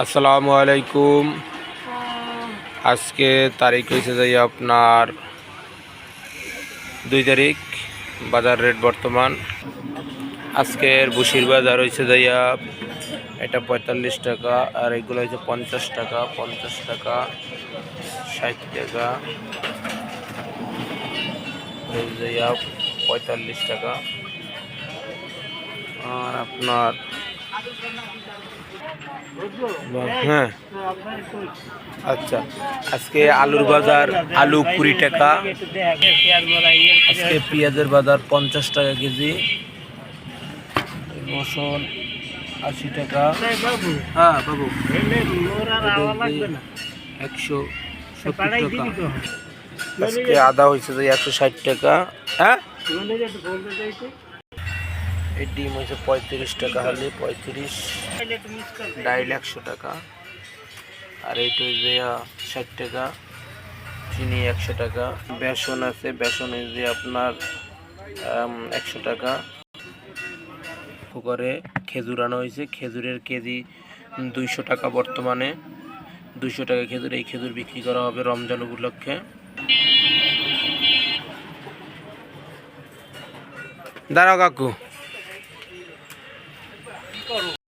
আসসালামু আলাইকুম। আজকে তারিখ হয়েছে যাই আপনার 2 তারিখ। বাজার রেট বর্তমান আজকের ভুসির বাজার হয়েছে যাইয়া এটা 45 টাকা, আর এগুলো হচ্ছে 50 টাকা, 50 টাকা, 60 টাকা, যাইয়া 45 টাকা। আর আপনার হ্যাঁ আচ্ছা, আজকে আলুর বাজার, আলু 20 টাকা, আজকে পেঁয়াজের বাজার 50 টাকা কেজি, রসুন 80 টাকা। হ্যাঁ বাবু, 170 টাকা। আজকে আদা হয়েছে যে 160 টাকা। হ্যাঁ, এই ডিম হয়েছে 35 টাকা হালি, 35। ডাইল 100 টাকা, আর এইটা হচ্ছে 60 টাকা। চিনি 100 টাকা। বেসন আছে, বেসন হয়েছে আপনার 100 টাকা। করে খেজুর আনা হয়েছে, খেজুরের কেজি 200 টাকা বর্তমানে। 200 টাকা খেজুর। এই খেজুর বিক্রি করা হবে রমজান উপলক্ষে। দাঁড়াও কাকু।